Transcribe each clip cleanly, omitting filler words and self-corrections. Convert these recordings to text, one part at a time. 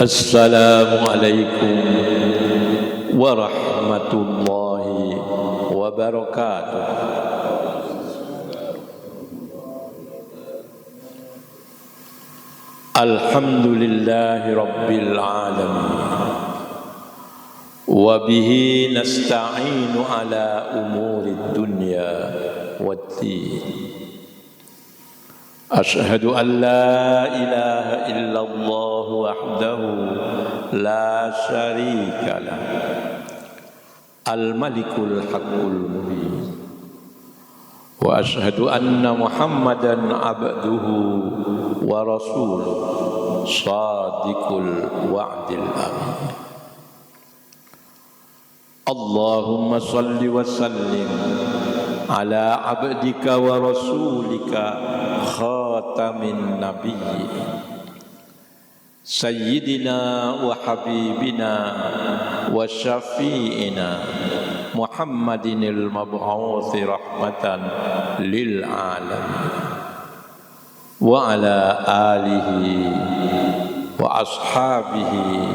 Assalamualaikum warahmatullahi wabarakatuh. Alhamdulillahi rabbil alamin. Wa bihi nasta'inu ala umuri dunya waddin. Ashhadu an la ilaha illallah wahdahu la syarika lah. Al-Malikul Haqqul Mubin. Wa ashhadu anna Muhammadan abduhu wa rasuluh shadiqul wa'dil amin. Allahumma salli wa sallim ala abdika wa rasulika khatamin nabiyyin sayyidina wa habibina wa syafi'ina Muhammadinil mab'uuthi rahmatan lil alamin wa ala alihi wa ashabihi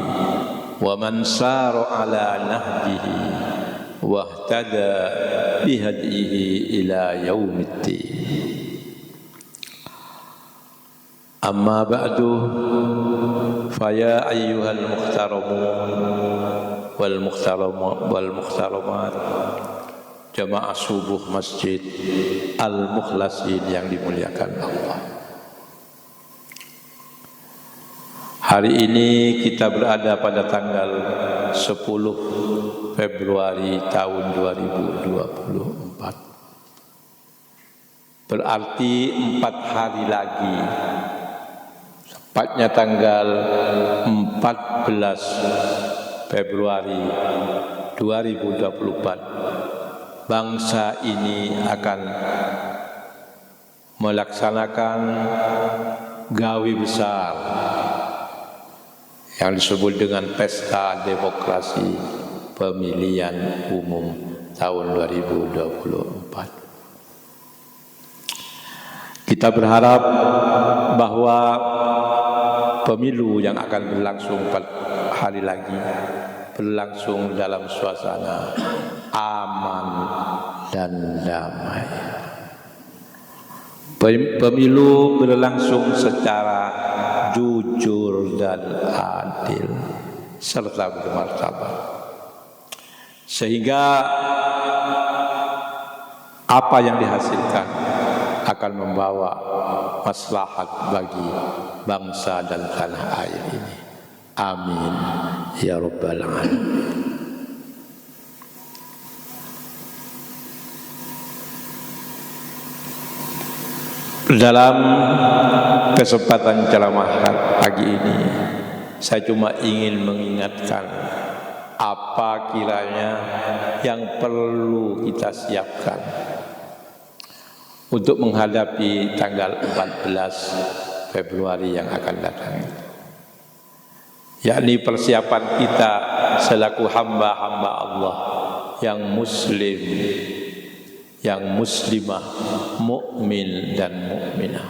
wa man sara ala nahjihi wa ihtada bihadihi ila yaumiddin. Amma ba'du, faya ayyuhal muhtaramun wal muhtaramat, jamaah subuh masjid al-mukhlasin yang dimuliakan Allah. Hari ini kita berada pada tanggal 10 Februari tahun 2024. Berarti 4 hari lagi, tepatnya tanggal 14 Februari 2024, bangsa ini akan melaksanakan gawe besar yang disebut dengan pesta demokrasi pemilihan umum tahun 2024. Kita berharap bahwa pemilu yang akan berlangsung 4 hari lagi berlangsung dalam suasana aman dan damai. Pemilu berlangsung secara jujur dan adil serta bermartabat, sehingga apa yang dihasilkan akan membawa maslahat bagi bangsa dan tanah air ini. Amin ya rabbal alamin. Dalam kesempatan ceramah pagi ini, saya cuma ingin mengingatkan apa kiranya yang perlu kita siapkan untuk menghadapi tanggal 14 Februari yang akan datang, yakni persiapan kita selaku hamba-hamba Allah yang muslim, yang muslimah, mukmin dan mukminah.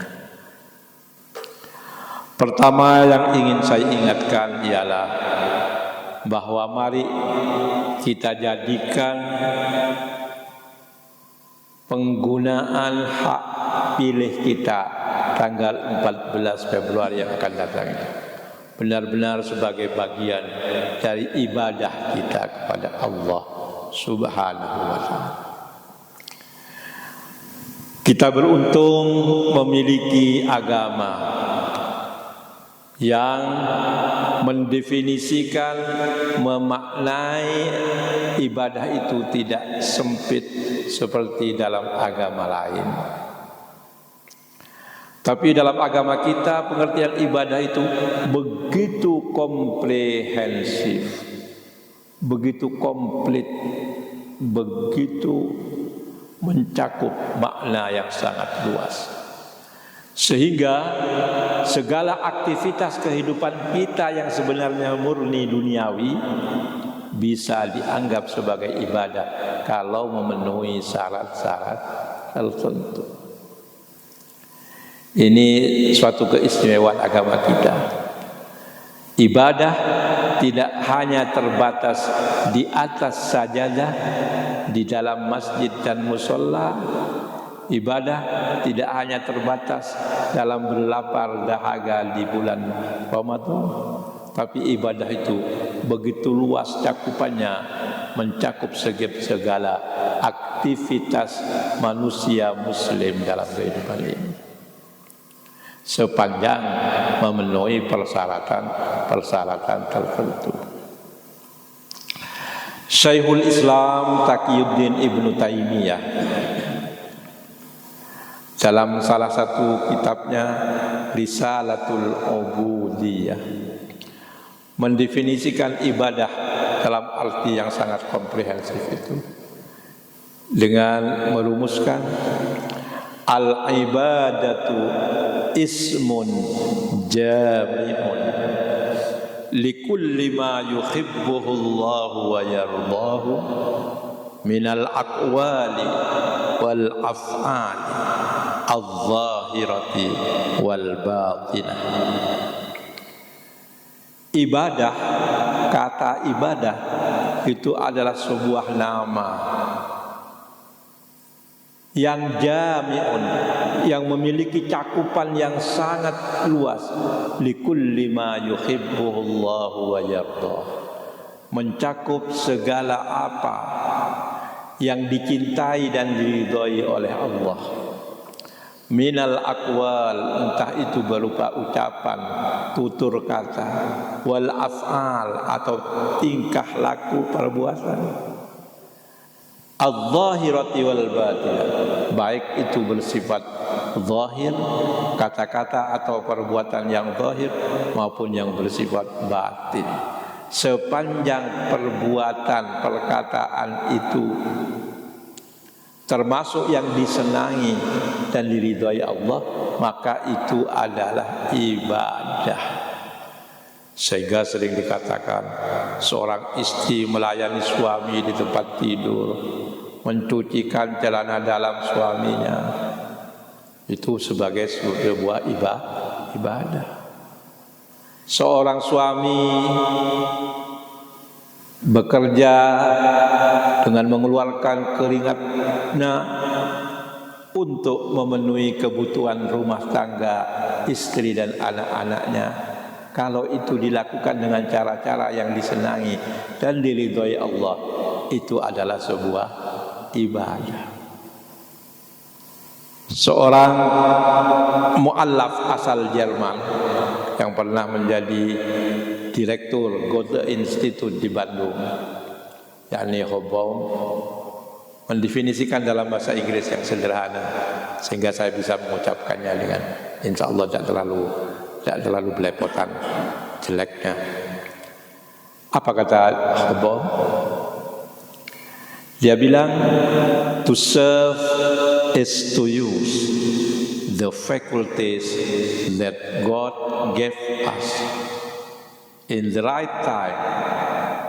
Pertama yang ingin saya ingatkan ialah bahwa mari kita jadikan penggunaan hak pilih kita tanggal 14 Februari yang akan datang benar-benar sebagai bagian dari ibadah kita kepada Allah Subhanahu wa ta'ala. Kita beruntung memiliki agama yang mendefinisikan, memaknai ibadah itu tidak sempit seperti dalam agama lain. Tapi dalam agama kita pengertian ibadah itu begitu komprehensif, begitu komplit, begitu mencakup makna yang sangat luas, sehingga segala aktivitas kehidupan kita yang sebenarnya murni duniawi bisa dianggap sebagai ibadah kalau memenuhi syarat-syarat tertentu. Ini suatu keistimewaan agama kita. Ibadah tidak hanya terbatas di atas sajadah di dalam masjid dan musholla. Ibadah tidak hanya terbatas dalam berlapar dahaga di bulan Ramadan, tapi ibadah itu begitu luas cakupannya, mencakup segala aktivitas manusia muslim dalam kehidupan ini, sepanjang memenuhi persyaratan tertentu. Syekhul Islam Taqiyuddin Ibnu Taimiyah dalam salah satu kitabnya Risalatul Ubudiyah mendefinisikan ibadah dalam arti yang sangat komprehensif itu dengan merumuskan al-ibadatu ismun jami'un likulli ma yuhibbuhu Allah wa yardahu minal aqwali wal af'ali al-zahirati wal batinah. Ibadah, kata ibadah itu adalah sebuah nama yang jami'un, yang memiliki cakupan yang sangat luas, likulli ma yuhibbullahu wa yardah, mencakup segala apa yang dicintai dan diridhai oleh Allah. Minal aqwal, entah itu berupa ucapan, tutur kata, wal af'al, atau tingkah laku perbuatan, al-zahirati wal batinah, baik itu bersifat zahir, kata-kata atau perbuatan yang zahir, maupun yang bersifat batin. Sepanjang perbuatan, perkataan itu termasuk yang disenangi dan diridhai Allah, maka itu adalah ibadah. Sehingga sering dikatakan seorang istri melayani suami di tempat tidur, mencucikan celana dalam suaminya, itu sebagai sebuah ibadah. Seorang suami bekerja dengan mengeluarkan keringatnya untuk memenuhi kebutuhan rumah tangga istri dan anak-anaknya. Kalau itu dilakukan dengan cara-cara yang disenangi dan diridhai Allah, itu adalah sebuah ibadah. Seorang muallaf asal Jerman yang pernah menjadi direktur Goethe Institut di Bandung, yakni Hobsbawm, mendefinisikan dalam bahasa Inggris yang sederhana sehingga saya bisa mengucapkannya dengan insya Allah tidak terlalu belepotan jeleknya. Apa kata Hobsbawm? Dia bilang, to serve is to use the faculties that God gave us in the right time,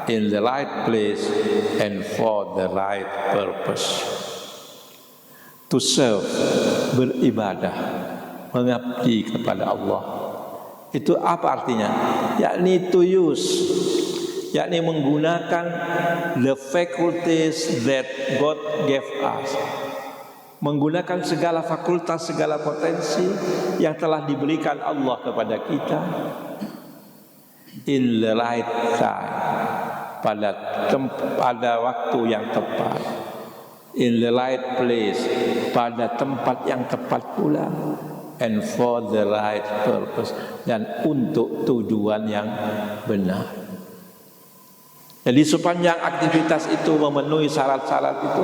in the right place, and for the right purpose. To serve, beribadah, mengabdi kepada Allah. Itu apa artinya? Yakni to use, yakni menggunakan the faculties that God gave us, menggunakan segala fakultas, segala potensi yang telah diberikan Allah kepada kita, in the right time, pada waktu yang tepat, in the right place, pada tempat yang tepat pula, and for the right purpose, dan untuk tujuan yang benar. Jadi sepanjang aktivitas itu memenuhi syarat-syarat itu,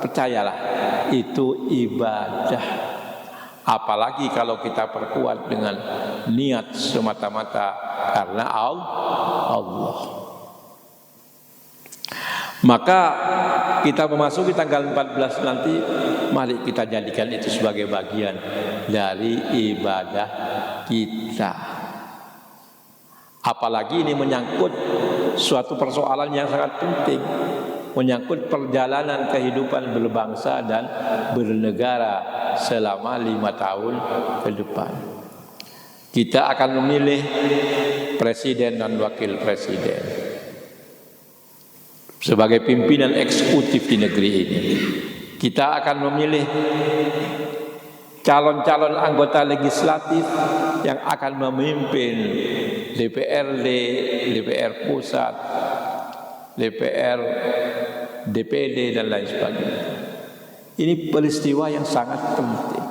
percayalah, itu ibadah. Apalagi kalau kita perkuat dengan niat semata-mata karena Allah. Maka kita memasuki tanggal 14 nanti, mari kita jadikan itu sebagai bagian dari ibadah kita. Apalagi ini menyangkut suatu persoalan yang sangat penting, menyangkut perjalanan kehidupan berbangsa dan bernegara selama 5 tahun ke depan. Kita akan memilih presiden dan wakil presiden. Sebagai pimpinan eksekutif di negeri ini, kita akan memilih calon-calon anggota legislatif yang akan memimpin DPRD, DPR pusat, DPR, DPD dan lain sebagainya. Ini peristiwa yang sangat penting.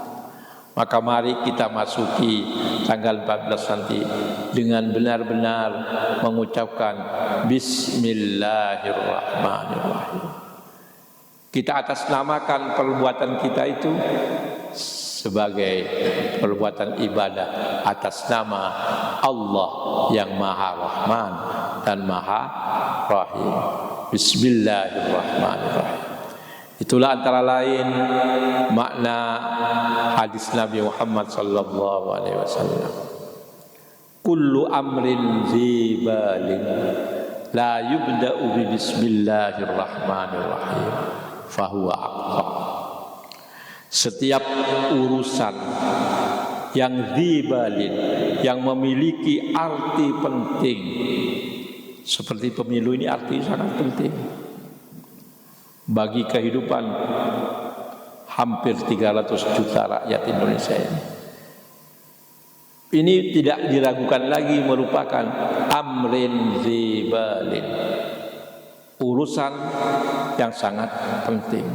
Maka mari kita masuki tanggal 14 nanti dengan benar-benar mengucapkan Bismillahirrahmanirrahim. Kita atasnamakan perbuatan kita itu sebagai perbuatan ibadah atas nama Allah yang Maha Rahman dan Maha Rahim. Bismillahirrahmanirrahim. Itulah antara lain makna hadis Nabi Muhammad sallallahu alaihi wasallam. Kullu amrin zibalin la yubda'u bi bismillahirrahmanirrahim fahuwa aqta. Setiap urusan yang zibalin, yang memiliki arti penting, seperti pemilu ini arti sangat penting bagi kehidupan hampir 300 juta rakyat Indonesia ini. Ini tidak diragukan lagi merupakan amrin zibalin, urusan yang sangat penting.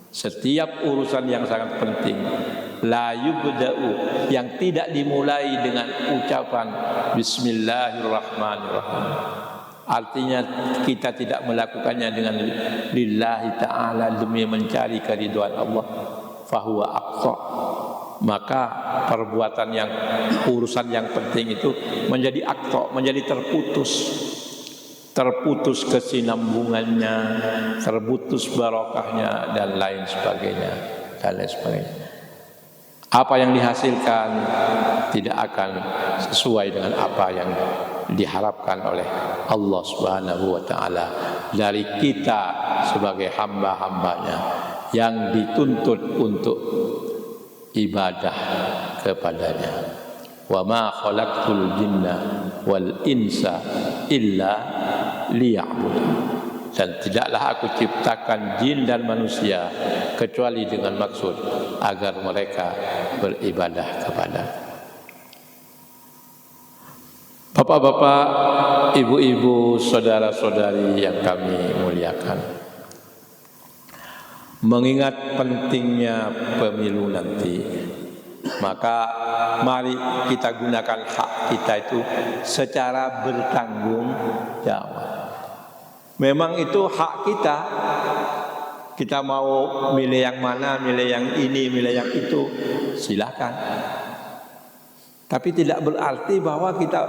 Setiap urusan yang sangat penting, la yubda'u, yang tidak dimulai dengan ucapan Bismillahirrahmanirrahim. Artinya kita tidak melakukannya dengan lillahi ta'ala, demi mencari keridhaan Allah, fahuwa aqsa. Maka perbuatan yang, urusan yang penting itu menjadi aqsa, menjadi terputus kesinambungannya, terputus barokahnya dan lain sebagainya. Apa yang dihasilkan tidak akan sesuai dengan apa yang diharapkan oleh Allah Subhanahu wa ta'ala dari kita sebagai hamba-hambanya yang dituntut untuk ibadah kepadanya. Wa ma khalaqtul jinna wal insa illa liya'budun. Dan tidaklah aku ciptakan jin dan manusia kecuali dengan maksud agar mereka beribadah kepadaku. Bapak-bapak, ibu-ibu, saudara-saudari yang kami muliakan, mengingat pentingnya pemilu nanti, maka mari kita gunakan hak kita itu secara bertanggung jawab. Memang itu hak kita. Kita mau milih yang mana, milih yang ini, milih yang itu, silakan. Tapi tidak berarti bahwa kita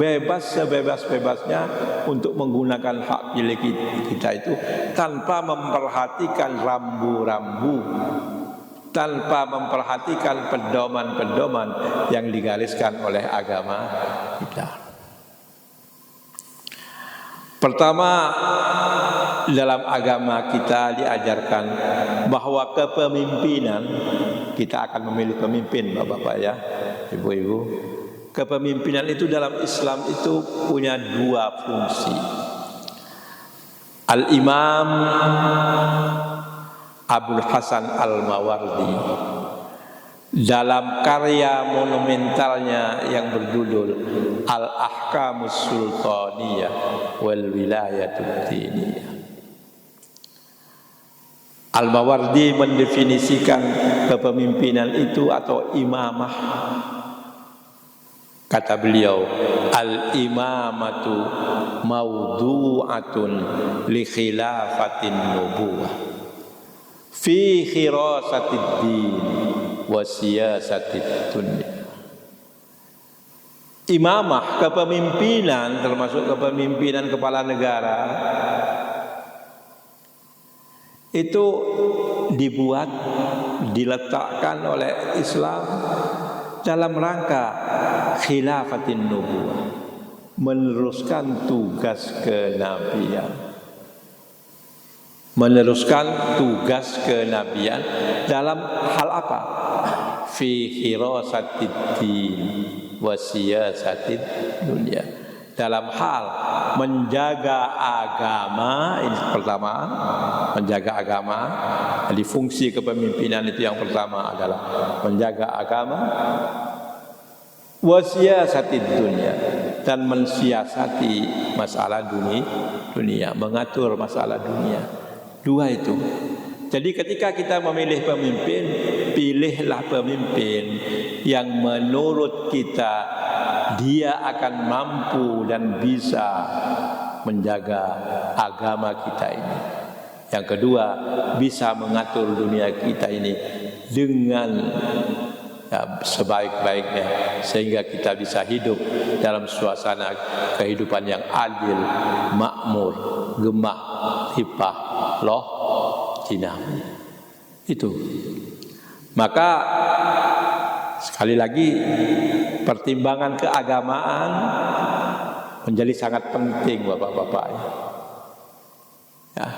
bebas sebebas-bebasnya untuk menggunakan hak pilih kita itu tanpa memperhatikan rambu-rambu, tanpa memperhatikan pedoman-pedoman yang digariskan oleh agama kita. Pertama, dalam agama kita diajarkan bahwa kepemimpinan, kita akan memilih pemimpin, bapak-bapak ya, ibu-ibu. Kepemimpinan itu dalam Islam itu punya dua fungsi. Al-Imam Abdul Hasan Al-Mawardi dalam karya monumentalnya yang berjudul Al-Ahkamus Sultaniyah wal Wilayatud Diniyah, Al-Mawardi mendefinisikan kepemimpinan itu atau imamah. Kata beliau, al-imamatu mawdu'atun li khilafatin nubuwah fi khirasatid din wa siyasatid dunya. Imamah, kepemimpinan, termasuk kepemimpinan kepala negara, itu dibuat, diletakkan oleh Islam dalam rangka khilafatin nubuwah, meneruskan tugas kenabian, meneruskan tugas kenabian dalam hal apa? Fi hirasatid din wa siyasatid dunya, dalam hal menjaga agama. Ini pertama, menjaga agama. Jadi fungsi kepemimpinan itu yang pertama adalah menjaga agama. Wasiasatid dunia, dan mensiasati masalah dunia, mengatur masalah dunia. Dua itu. Jadi ketika kita memilih pemimpin, pilihlah pemimpin yang menurut kita dia akan mampu dan bisa menjaga agama kita ini. Yang kedua, bisa mengatur dunia kita ini dengan sebaik-baiknya, sehingga kita bisa hidup dalam suasana kehidupan yang adil, makmur, gemah, hipah, loh, jinah. Itu. Maka sekali lagi pertimbangan keagamaan menjadi sangat penting, Bapak-bapak. Ya.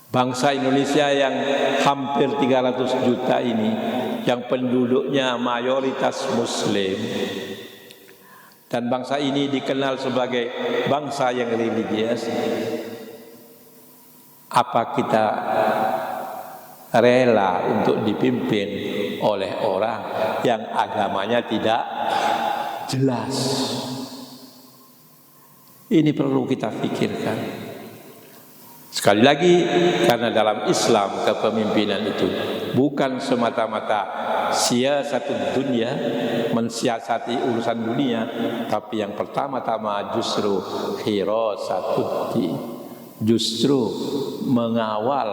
Bangsa Indonesia yang hampir 300 juta ini, yang penduduknya mayoritas Muslim, dan bangsa ini dikenal sebagai bangsa yang religius, apa kita rela untuk dipimpin oleh orang yang agamanya tidak jelas? Ini perlu kita pikirkan. Sekali lagi, karena dalam Islam kepemimpinan itu bukan semata-mata siasatun dunia, mensiasati urusan dunia, tapi yang pertama-tama justru hirasatuddin, justru mengawal,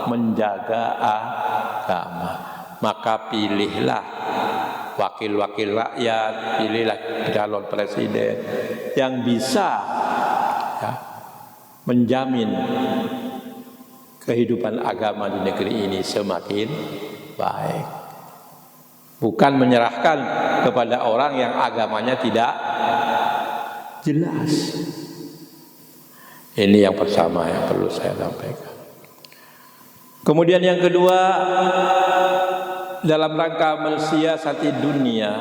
menjaga agama. Maka pilihlah wakil-wakil rakyat, pilihlah calon presiden yang bisa menjamin kehidupan agama di negeri ini semakin baik. Bukan menyerahkan kepada orang yang agamanya tidak jelas. Ini yang pertama yang perlu saya sampaikan. Kemudian yang kedua, dalam rangka mensiasati dunia,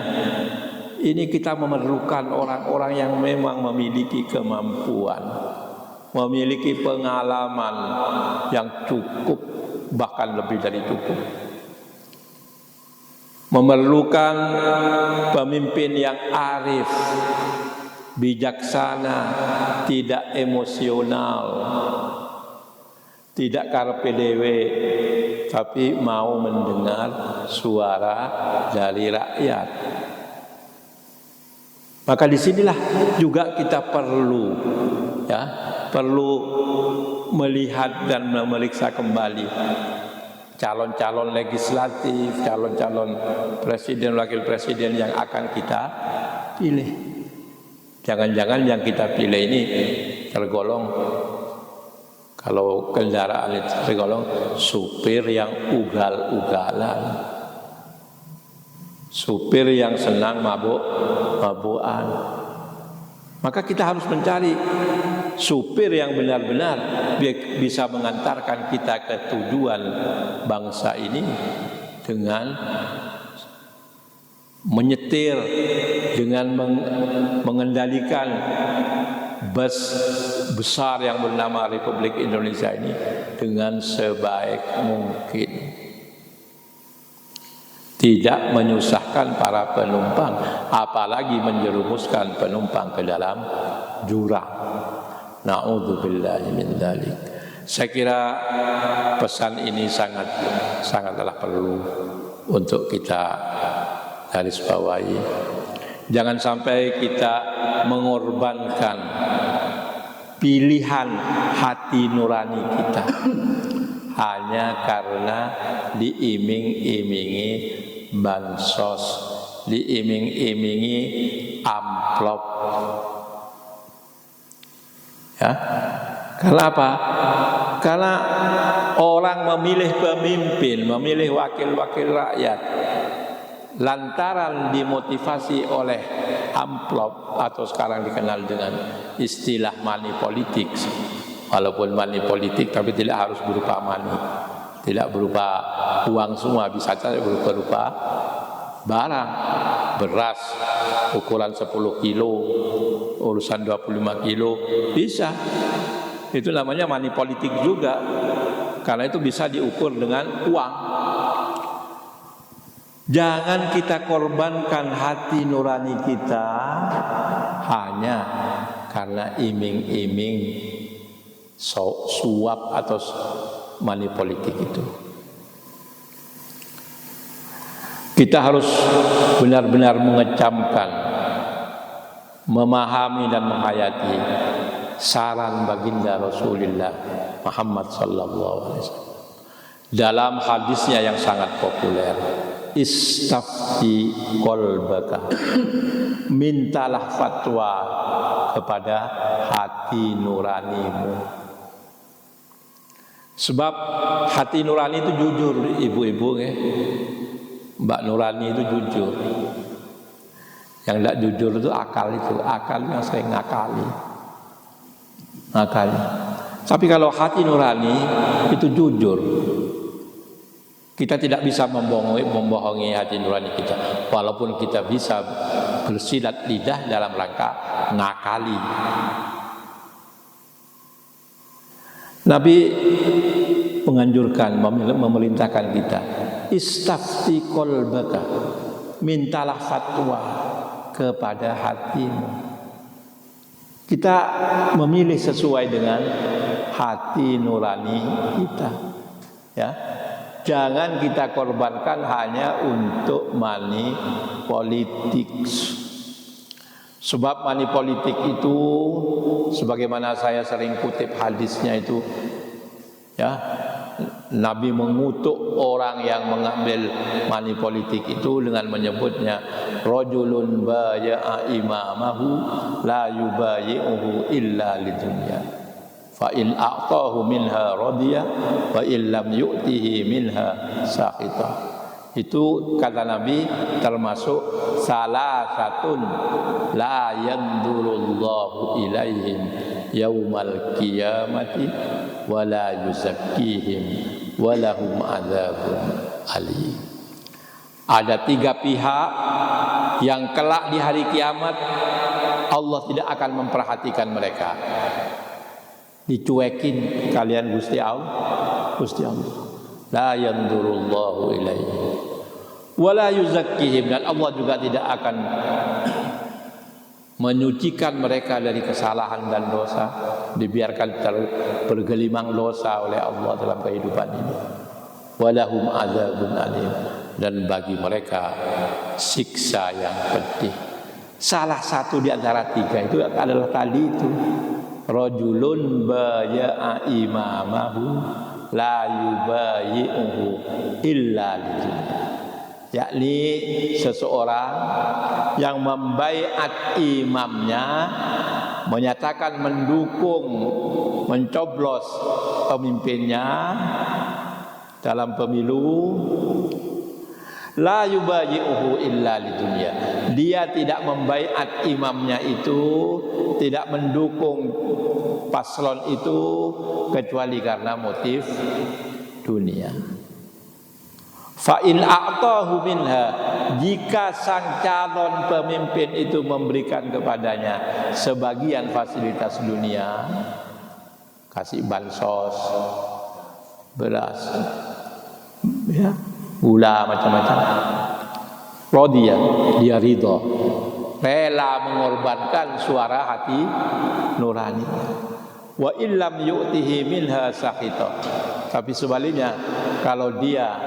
ini kita memerlukan orang-orang yang memang memiliki kemampuan, memiliki pengalaman yang cukup, bahkan lebih dari cukup. Memerlukan pemimpin yang arif, bijaksana, tidak emosional, tidak karpe dewe, tapi mau mendengar suara dari rakyat. Maka disinilah juga kita perlu melihat dan memeriksa kembali calon-calon legislatif, calon-calon presiden, wakil presiden yang akan kita pilih. Jangan-jangan yang kita pilih ini tergolong, kalau kendaraan itu tergolong supir yang ugal-ugalan, supir yang senang mabuk-mabukan. Maka kita harus mencari supir yang benar-benar bisa mengantarkan kita ke tujuan bangsa ini dengan menyetir, dengan mengendalikan bus besar yang bernama Republik Indonesia ini dengan sebaik mungkin. Tidak menyusahkan para penumpang, apalagi menjerumuskan penumpang ke dalam jurang. Na'udzubillahi min dzalik. Saya kira pesan ini sangatlah perlu untuk kita garis bawahi. Jangan sampai kita mengorbankan pilihan hati nurani kita hanya karena diiming-imingi bansos, diiming-imingi amplop. Ya. Karena apa? Karena orang memilih pemimpin, memilih wakil-wakil rakyat lantaran dimotivasi oleh amplop, atau sekarang dikenal dengan istilah money politics. Walaupun money politik, tapi tidak harus berupa money, tidak berupa uang semua, bisa saja berupa barang, beras ukuran 10 kilo urusan 25 kilo bisa. Itu namanya money politik juga, karena itu bisa diukur dengan uang. Jangan kita korbankan hati nurani kita hanya karena iming-iming suap atau money politik itu. Kita harus benar-benar mengecamkan, memahami dan menghayati saran baginda Rasulullah Muhammad sallallahu alaihi wasallam dalam hadisnya yang sangat populer, istafti qalbaka, mintalah fatwa kepada hati nuranimu. Sebab hati nurani itu jujur, ibu-ibu ya. Mbak Nurani itu jujur. Yang tidak jujur itu akal yang sering ngakali. Tapi kalau hati nurani itu jujur. Kita tidak bisa membohongi hati nurani kita, walaupun kita bisa bersilat lidah dalam rangka ngakali. Nabi menganjurkan, memerintahkan kita, istafti qalbaka, mintalah fatwa kepada hatimu. Kita memilih sesuai dengan hati nurani kita, ya. Jangan kita korbankan hanya untuk money politik. Sebab money politik itu, sebagaimana saya sering kutip hadisnya itu, ya, Nabi mengutuk orang yang mengambil money politik itu dengan menyebutnya rajulun baya'a imamahu la yubayi'uhu illa lidunya fa in a'tahu minha radiya wa in lam yu'tihi minha sakhita. Itu kata Nabi termasuk salah satun la yandurullahu ilaihim yaumal qiyamati wa la yuzakkihim wa lahum adzabun alim. Ada 3 pihak yang kelak di hari kiamat Allah tidak akan memperhatikan mereka. Dicuekin kalian Gusti Allah. La yandurullahu ilaihim wa la yuzakkihim, dan Allah juga tidak akan menyucikan mereka dari kesalahan dan dosa, dibiarkan bergelimang dosa oleh Allah dalam kehidupan ini. Walahum adzabun alim, dan bagi mereka siksa yang pedih. Salah satu di antara 3 itu adalah tadi itu, rajulun baya'a imamahu la yubayi'uhu illa lidunya, yakni seseorang yang membaiat imamnya, menyatakan mendukung, mencoblos pemimpinnya dalam pemilu, la yubayi'uhu illa lidunya, dia tidak membaiat imamnya itu, tidak mendukung paslon itu kecuali karena motif dunia. Fa in a'tahu minha, jika sang calon pemimpin itu memberikan kepadanya sebagian fasilitas dunia, kasih bansos, beras, ya, gula, macam-macam, rodiya, dia ridho, rela mengorbankan suara hati nurani. Wa illam yu'tihi minha sakhita, tapi sebaliknya kalau dia,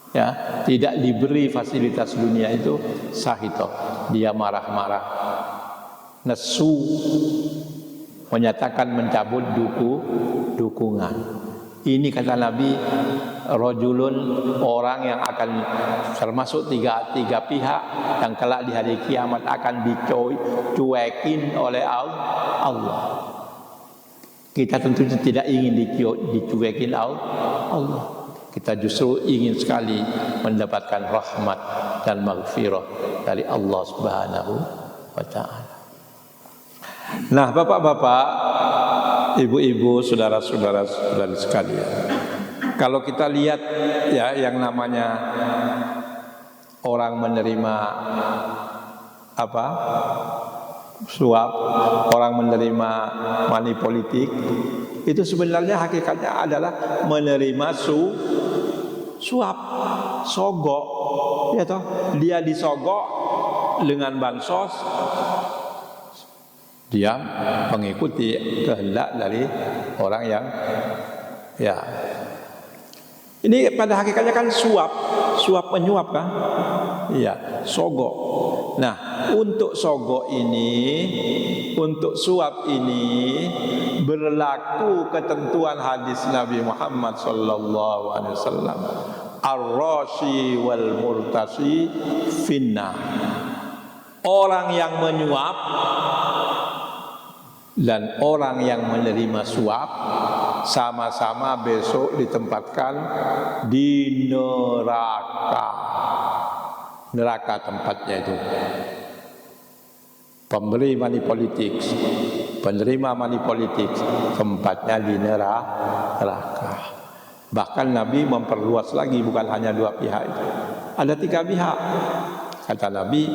ya, tidak diberi fasilitas dunia itu sakhita, dia marah-marah, nesu, menyatakan mencabut dukungan. Ini kata Nabi, rajulun, orang yang akan termasuk tiga pihak yang kelak di hari kiamat akan dicuekin oleh Allah. Kita tentu tidak ingin dicuekin Allah. Kita justru ingin sekali mendapatkan rahmat dan maghfirah dari Allah Subhanahu wa ta'ala. Nah, bapak-bapak, ibu-ibu, saudara-saudara sekalian, kalau kita lihat, ya, yang namanya orang menerima suap, orang menerima money politik, itu sebenarnya hakikatnya adalah menerima suap, sogok, ya toh, dia disogok dengan bansos, dia mengikuti kehendak dari orang yang ya. Ini pada hakikatnya kan suap menyuap kan? Iya, sogok. Nah, untuk sogok ini, untuk suap ini berlaku ketentuan hadis Nabi Muhammad sallallahu alaihi wasallam. Ar-rashi wal murtasi finna. Orang yang menyuap dan orang yang menerima suap sama-sama besok ditempatkan di neraka tempatnya itu. Pemberi money politik, penerima money politik tempatnya di neraka. Bahkan Nabi memperluas lagi, bukan hanya 2 pihak itu, ada 3 pihak. Kata Nabi,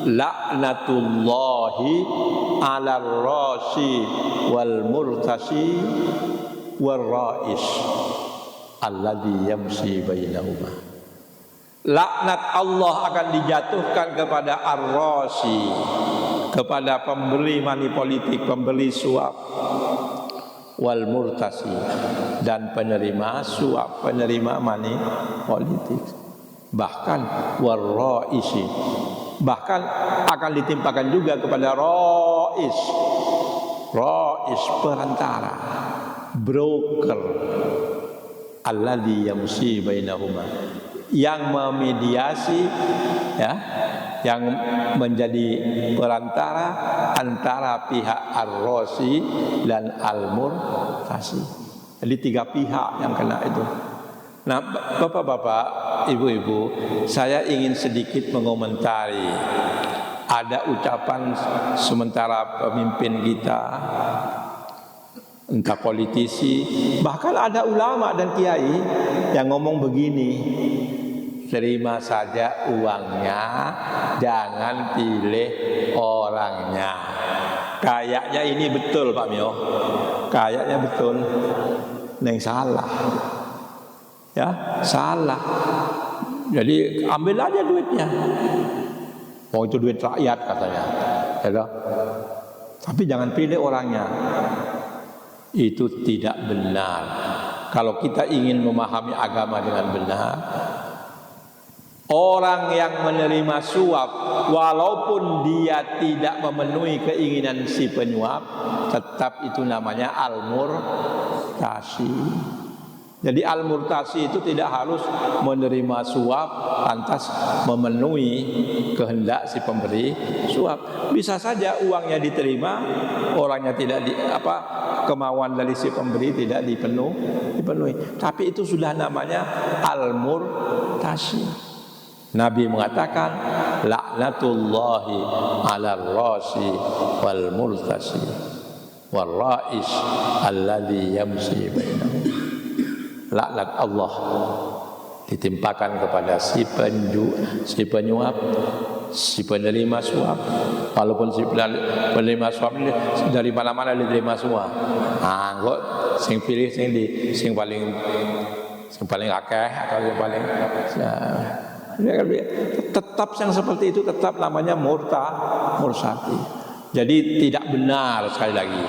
laknatullahi ala rashi wal murtasi wal rais alladhi yamsi bainahuma. Laknat Allah akan dijatuhkan kepada ar-rashi, kepada pemberi money politik, pemberi suap, wal murtasi, dan penerima suap, penerima money politik. Bahkan warraisi, bahkan akan ditimpakan juga kepada rais perantara, broker, alladhi yamsi bainahuma, yang memediasi, ya, yang menjadi perantara antara pihak ar-rasi dan al-murtasi. Jadi 3 pihak yang kena itu. Nah, bapak-bapak, ibu-ibu, saya ingin sedikit mengomentari. Ada ucapan sementara pemimpin kita, entah politisi, bahkan ada ulama dan kiai yang ngomong begini, terima saja uangnya, jangan pilih orangnya. Kayaknya ini betul Pak Mio, kayaknya betul. Neng salah. Ya, salah. Jadi ambil aja duitnya. Oh, itu duit rakyat katanya. Ya, tapi jangan pilih orangnya. Itu tidak benar. Kalau kita ingin memahami agama dengan benar, orang yang menerima suap, walaupun dia tidak memenuhi keinginan si penyuap, tetap itu namanya al-murtasi. Jadi al-murtasi itu tidak harus menerima suap lantas memenuhi kehendak si pemberi suap. Bisa saja uangnya diterima, orangnya tidak kemauan dari si pemberi tidak dipenuhi. Tapi itu sudah namanya al-murtasi. Nabi mengatakan laknatullahi 'alal rasi wal murtasi wal rais alladhi yamshi bainahum. Laknat Allah ditimpakan kepada si penyuap, si penerima suap. Walaupun si penerima suap ini dari mana-mana diterima semua. Nah, kok sing pilih sing paling akeh atau yang paling tetap yang seperti itu tetap namanya mursati. Jadi tidak benar, sekali lagi,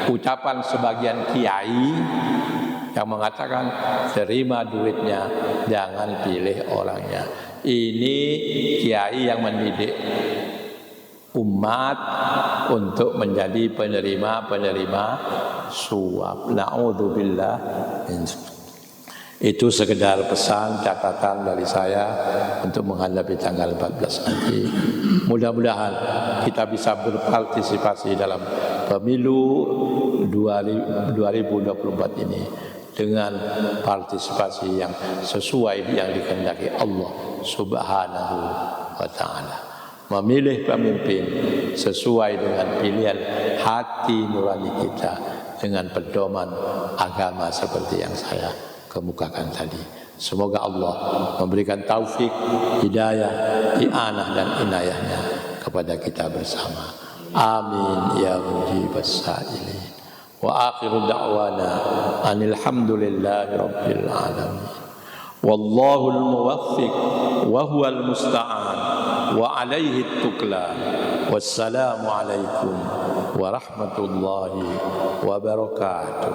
ucapan sebagian kiai yang mengatakan terima duitnya, jangan pilih orangnya. Ini kiai yang mendidik umat untuk menjadi penerima suap. Na'udzubillah. Itu sekedar pesan catatan dari saya untuk menghadapi tanggal 14 nanti. Mudah-mudahan kita bisa berpartisipasi dalam pemilu 2024 ini dengan partisipasi yang sesuai yang dikehendaki Allah Subhanahu wa ta'ala. Memilih pemimpin sesuai dengan pilihan hati nurani kita dengan pedoman agama seperti yang saya kemukakan tadi. Semoga Allah memberikan taufik, hidayah, i'anah dan inayahnya kepada kita bersama. Amin ya mujibas sa'ilin. Wa akhiru da'wana anil hamdulillahi rabbil alamin. Wallahul muwaffiq wa huwal musta'an wa alaihi tuklan. Wassalamu alaikum warahmatullahi wabarakatuh.